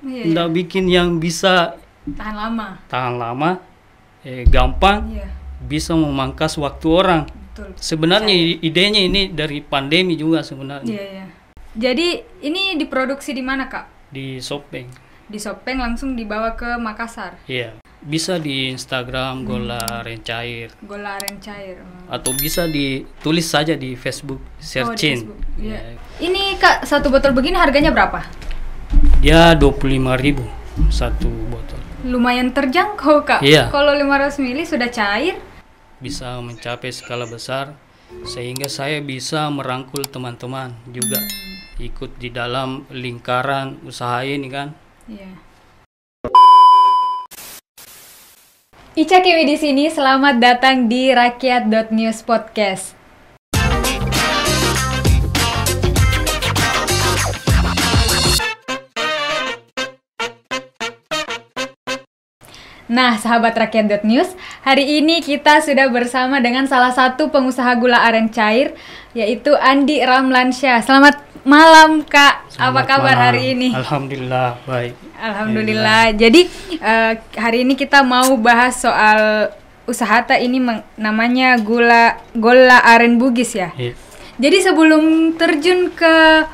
Nggak bikin yang bisa tahan lama, gampang, iya. bisa memangkas waktu orang. Betul. Sebenarnya idenya ini dari pandemi juga sebenarnya. Iya, iya. Jadi ini diproduksi di mana, Kak? Di Sopeng. Di Sopeng langsung dibawa ke Makassar. Iya. Bisa di Instagram Gola Aren Cair. Gola Aren Cair. Atau bisa ditulis saja di Facebook, searching. Facebook. Iya. Ini Kak, satu botol begini harganya berapa? Dia 25.000 satu botol. Lumayan terjangkau, Kak. Iya. Kalau 500 ml sudah cair. Bisa mencapai skala besar sehingga saya bisa merangkul teman-teman juga ikut di dalam lingkaran usaha ini kan. Iya. Ica Kiwi di sini, selamat datang di Rakyat.News Podcast. Nah, sahabat Rakyat.News, hari ini kita sudah bersama dengan salah satu pengusaha gula aren cair, yaitu Andi Ramlansyah. Selamat malam, Kak. Apa kabar malam. hari ini? Alhamdulillah, baik. Alhamdulillah. Jadi, hari ini kita mau bahas soal usaha ini namanya Gola Aren Bugis ya? Iya. Jadi sebelum terjun ke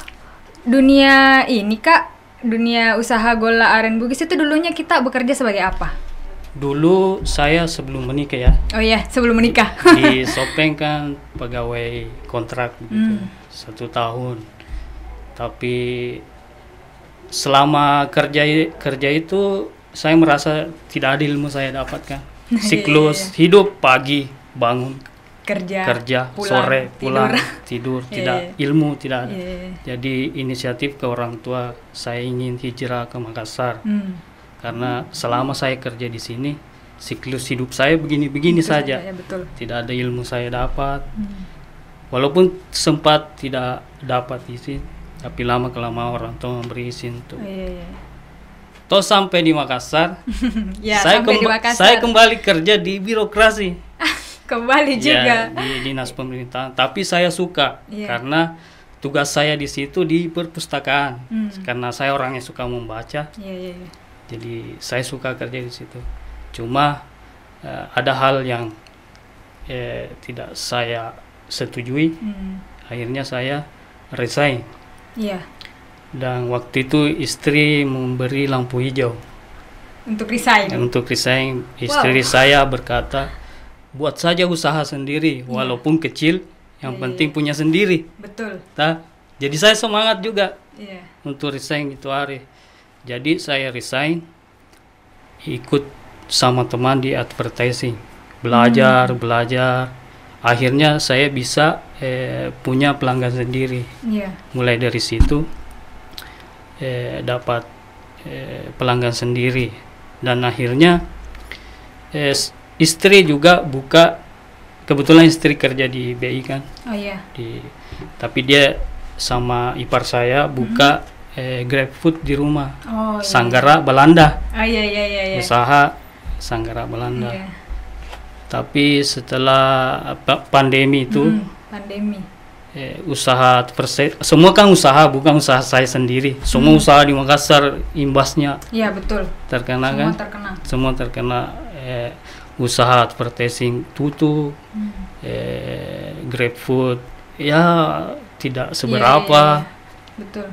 dunia ini, Kak, dunia usaha Gola Aren Bugis itu dulunya kita bekerja sebagai apa? Dulu saya sebelum menikah ya. Oh iya, sebelum menikah. Di Sopeng kan pegawai kontrak begitu, 1 tahun. Tapi selama kerja itu saya merasa tidak ada ilmu saya dapatkan. Siklus hidup pagi bangun kerja pulang, sore pulang tidur tidak ilmu tidak ada. Jadi inisiatif ke orang tua, saya ingin hijrah ke Makassar. Karena selama saya kerja di sini, siklus hidup saya begini-begini saja. Ya, betul. Tidak ada ilmu saya dapat. Walaupun sempat tidak dapat izin, tapi lama-kelamaan orang tua memberi izin tuh. Toh sampai di Makassar, ya, saya kembali kerja di birokrasi. Kembali juga. Di dinas pemerintahan. Tapi saya suka karena tugas saya di situ di perpustakaan. Karena saya orang yang suka membaca. Jadi saya suka kerja di situ. Cuma ada hal yang tidak saya setujui. Akhirnya saya resign. Dan waktu itu istri memberi lampu hijau. Untuk resign. Untuk resign, istri saya berkata, buat saja usaha sendiri, walaupun kecil, yang penting punya sendiri. Betul. Jadi saya semangat juga untuk resign itu hari. Jadi saya resign, ikut sama teman di advertising, belajar. Akhirnya saya bisa punya pelanggan sendiri. Mulai dari situ dapat pelanggan sendiri, dan akhirnya istri juga buka. Kebetulan istri kerja di BI kan. Tapi dia sama ipar saya buka Grab Food di rumah. Sanggara Belanda. Usaha Sanggara Belanda. Tapi setelah pandemi itu, usaha semua kan usaha, bukan usaha saya sendiri. Semua usaha di Makassar imbasnya. Iya, betul. Terkena kan? Semua terkena. Usaha advertising tutup. Grab Food ya tidak seberapa. Betul.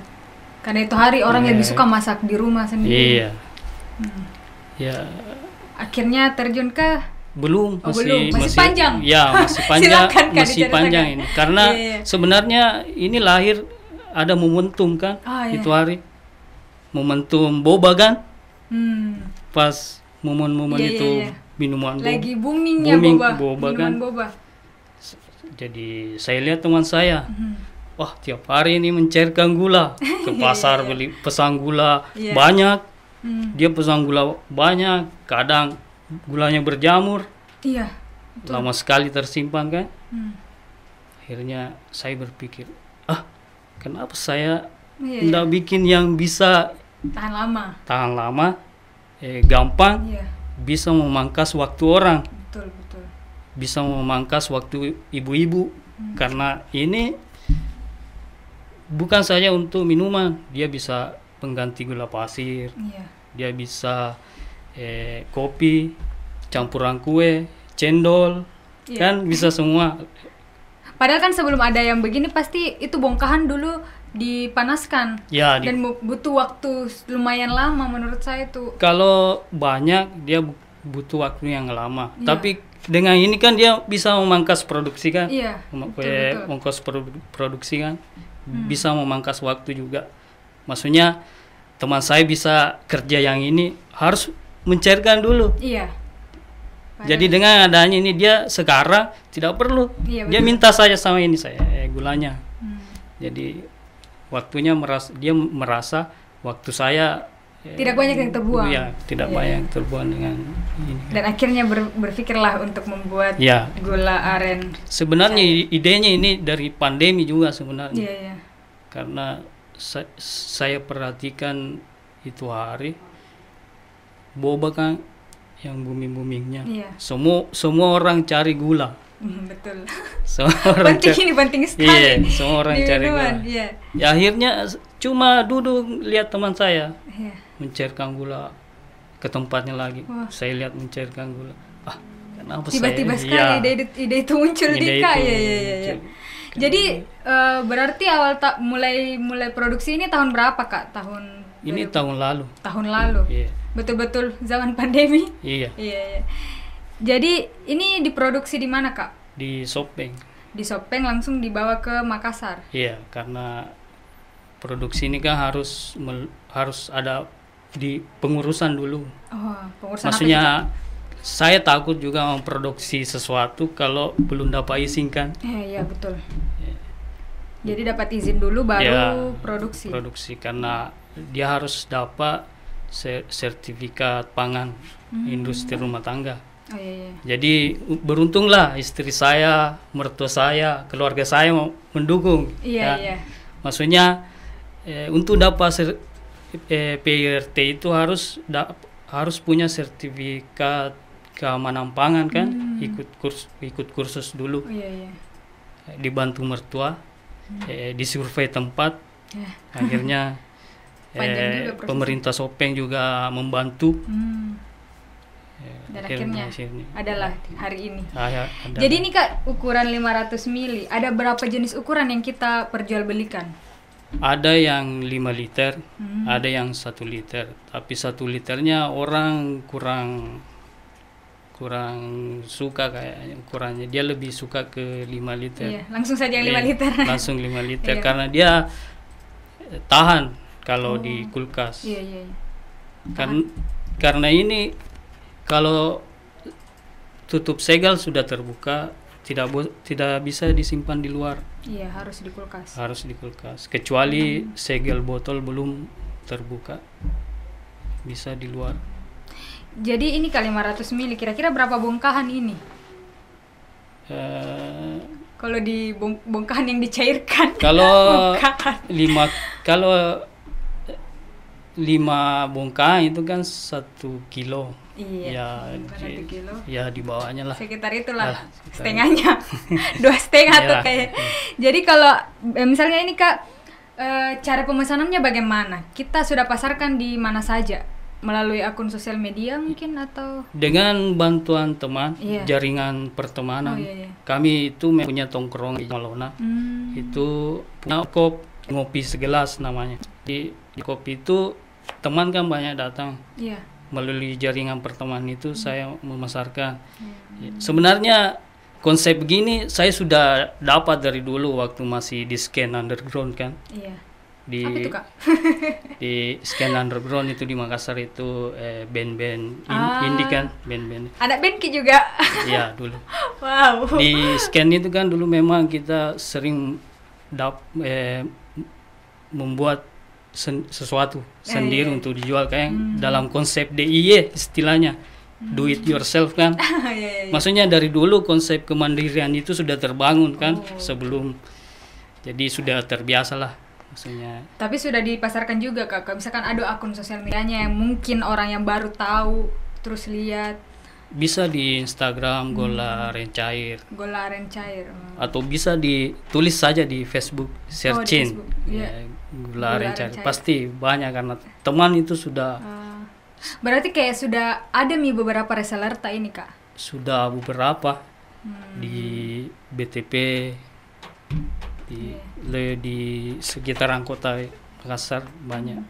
Karena itu hari orang lebih suka masak di rumah sendiri. Ya. Akhirnya terjun ke belum, masih panjang. Ya, masih panjang. Masih panjang ini. Karena sebenarnya ini lahir ada momentum kan. Itu hari momentum boba kan. Pas momen-momen itu minuman boba. Lagi booming boba kan. Boba. Jadi saya lihat teman saya. Wah, tiap hari ini mencairkan gula ke pasar beli pesan gula banyak. Dia pesan gula banyak, kadang gulanya berjamur. Lama sekali tersimpan kan. Akhirnya saya berpikir, kenapa saya tidak bikin yang bisa tahan lama, gampang, bisa memangkas waktu orang. Betul. Bisa memangkas waktu ibu-ibu. Karena ini bukan saja untuk minuman, dia bisa pengganti gula pasir. Iya. Dia bisa kopi, campuran kue, cendol, kan bisa semua. Padahal kan sebelum ada yang begini pasti itu bongkahan dulu dipanaskan. Ya, dan butuh waktu lumayan lama menurut saya itu. Kalau banyak dia butuh waktu yang lama. Tapi dengan ini kan dia bisa memangkas produksi kan. Iya. Ongkos produksi kan. Bisa memangkas waktu juga. Maksudnya teman saya bisa kerja yang ini harus mencairkan dulu. Iya. Jadi dengan adanya ini dia sekarang tidak perlu. Iya, dia minta saja sama ini saya gulanya. Jadi waktunya dia merasa waktu saya tidak banyak yang terbuang. Iya, tidak banyak yang terbuang dengan ini. Dan akhirnya berpikirlah untuk membuat gula aren. Sebenarnya idenya ini dari pandemi juga sebenarnya. Iya. Karena saya perhatikan itu hari boba kan yang boomingnya. Iya. Semua orang cari gula. Betul. Semua orang penting sekali. Iya, semua orang cari gula. Iya. Ya akhirnya cuma duduk lihat teman saya mencairkan gula ke tempatnya lagi. Wah. Saya lihat mencairkan gula. Kenapa tiba-tiba sekali ide itu muncul di Kak. Iya. Jadi berarti mulai produksi ini tahun berapa Kak? Ini tahun lalu. Tahun lalu. Iya. Betul-betul zaman pandemi. Iya. Jadi ini diproduksi di mana Kak? Di Sopeng. Di Sopeng langsung dibawa ke Makassar. Iya, karena produksi ini kan harus ada di pengurusan dulu. Oh, pengurusan. Maksudnya apa itu? Saya takut juga memproduksi sesuatu kalau belum dapat izin kan. Iya betul. Jadi dapat izin dulu baru produksi. Produksi karena dia harus dapat sertifikat pangan industri rumah tangga. Oh, iya. Jadi beruntunglah istri saya, mertua saya, keluarga saya mau mendukung. Iya. Maksudnya untuk dapat PRT itu harus punya sertifikat keamanan pangan kan, ikut kursus dulu. Iya. Dibantu mertua, disurvei tempat, akhirnya pemerintah Sopeng juga membantu. Dan akhirnya adalah hari ini. Adalah. Jadi ini Kak ukuran 500 mili. Ada berapa jenis ukuran yang kita perjualbelikan? Ada yang 5 liter, ada yang 1 liter. Tapi 1 liternya orang kurang suka kayaknya ukurannya. Dia lebih suka ke 5 liter. Iya, langsung saja yang 5 liter. Langsung 5 liter karena dia tahan kalau di kulkas. Iya. Karena ini kalau tutup segel sudah terbuka, tidak bisa disimpan di luar. Iya, harus di kulkas. Harus di kulkas. Kecuali segel botol belum terbuka, bisa di luar. Jadi ini kali 500 mili, kira-kira berapa bongkahan ini? Kalau di bongkahan yang dicairkan. Kalau 5 bongkahan itu kan 1 kilo. Iya. Ya di bawahnya lah. Sekitar itulah. Setengahnya. 2,5 tuh kayak. Jadi kalau misalnya ini Kak, cara pemesanannya bagaimana? Kita sudah pasarkan di mana saja? Melalui akun sosial media mungkin atau? Dengan bantuan teman, jaringan pertemanan. Kami itu punya tongkrong di Malona. Itu punya ngopi segelas namanya. Di kopi itu teman kan banyak datang. Melalui jaringan pertemanan itu saya memasarkan. Sebenarnya konsep begini saya sudah dapat dari dulu waktu masih di Scan Underground kan. Apa itu Kak? Di Scan Underground itu di Makassar itu band-band indie kan, band-band. Ada band Ki juga? Iya dulu. Wow. Di Scan itu kan dulu memang kita sering membuat sesuatu sendiri untuk dijual kayak dalam konsep DIY istilahnya, do it yourself kan. Maksudnya dari dulu konsep kemandirian itu sudah terbangun kan sebelum, jadi sudah terbiasa lah maksudnya. Tapi sudah dipasarkan juga Kak, misalkan ada akun sosial medianya yang mungkin orang yang baru tahu terus lihat. bisa di Instagram Gola Aren Cair. Gola Aren Cair. Atau bisa ditulis saja di Facebook, searching. Facebook, iya. Gola Aren Cair. Pasti banyak karena teman itu sudah. Berarti kayak sudah ada beberapa reseller ini Kak? Sudah beberapa di BTP, di sekitaran kota Makassar banyak.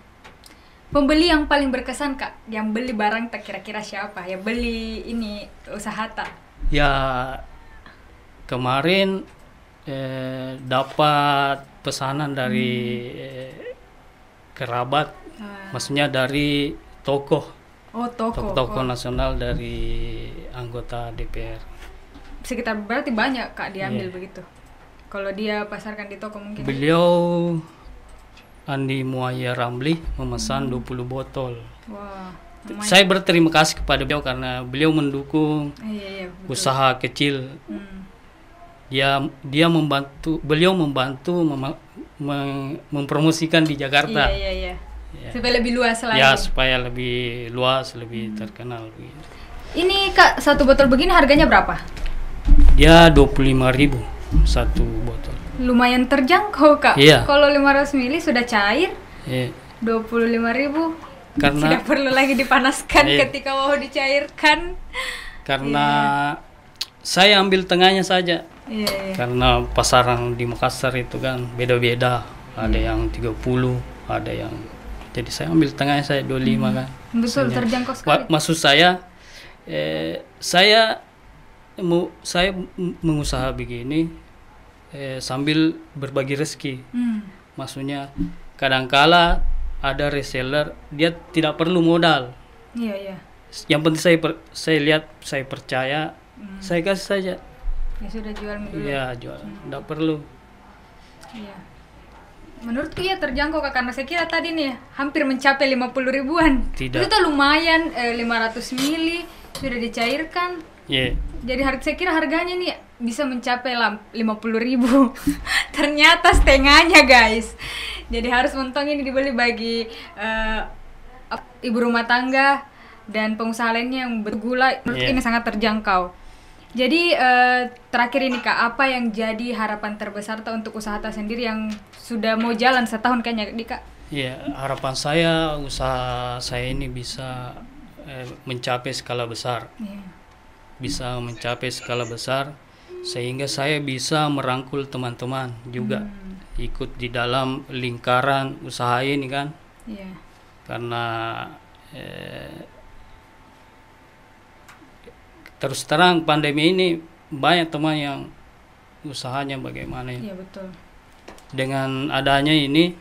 Pembeli yang paling berkesan Kak, yang beli barang tak kira-kira siapa? Yang beli ini usaha tak? Ya kemarin dapat pesanan dari kerabat, maksudnya dari tokoh. Oh, tokoh nasional dari anggota DPR. Sekitar berarti banyak Kak diambil begitu. Kalau dia pasarkan di toko mungkin. Beliau Andi Muaya Ramli memesan 20 botol. Wah, saya berterima kasih kepada beliau karena beliau mendukung usaha kecil. Beliau membantu mempromosikan di Jakarta. Iya. Supaya lebih luas lagi. Ya, supaya lebih luas, lebih terkenal. Ini Kak, satu botol begini harganya berapa? Dia 25.000 satu botol. Lumayan terjangkau Kak. Iya. Kalau 500 ml sudah cair. Iya. 25.000. Karena tidak perlu lagi dipanaskan ketika mau dicairkan. Karena saya ambil tengahnya saja. Iya. Karena pasaran di Makassar itu kan beda-beda. Ada yang 30, ada yang, jadi saya ambil tengahnya saya 25 kan. Betul, terjangkau sekali. Maksud saya saya mengusaha begini sambil berbagi rezeki. Maksudnya kadangkala ada reseller dia tidak perlu modal. Iya. Yang penting saya lihat, saya percaya, saya kasih saja. Ya sudah, jual dulu. Iya, jual. Tidak perlu. Iya. Menurutku ya terjangkau Kak, karena saya kira tadi nih hampir mencapai 50 ribuan. Tidak. Itu tuh lumayan, 500 mili sudah dicairkan. Iya. Jadi saya kira harganya nih bisa mencapai 50.000. Ternyata setengahnya guys. Jadi harus untung ini dibeli bagi ibu rumah tangga dan pengusaha lainnya yang bergula. Menurut ini sangat terjangkau. Jadi terakhir ini Kak, apa yang jadi harapan terbesar untuk usaha Tak sendiri yang sudah mau jalan setahun kayaknya Kak? Iya, harapan saya usaha saya ini bisa mencapai skala besar. Bisa mencapai skala besar sehingga saya bisa merangkul teman-teman juga ikut di dalam lingkaran usaha ini kan. Karena terus terang pandemi ini banyak teman yang usahanya bagaimana ya. Iya betul. Dengan adanya ini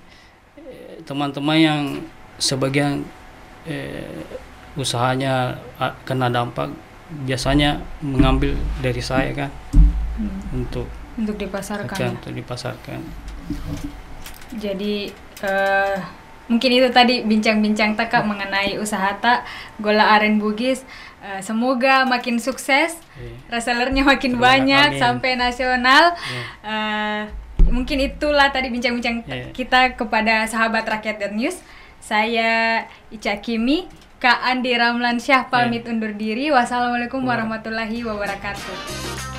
teman-teman yang sebagian usahanya kena dampak biasanya mengambil dari saya kan untuk dipasarkan. Untuk dipasarkan. Jadi mungkin itu tadi bincang-bincang Kak mengenai usaha Tak Gola Aren Bugis. Semoga makin sukses, resellernya makin banyak sampai nasional. Mungkin itulah tadi bincang-bincang kita kepada sahabat Rakyat News. Saya Ica Kimi, Kak Andi Ramlansyah pamit undur diri. Wassalamualaikum warahmatullahi wabarakatuh.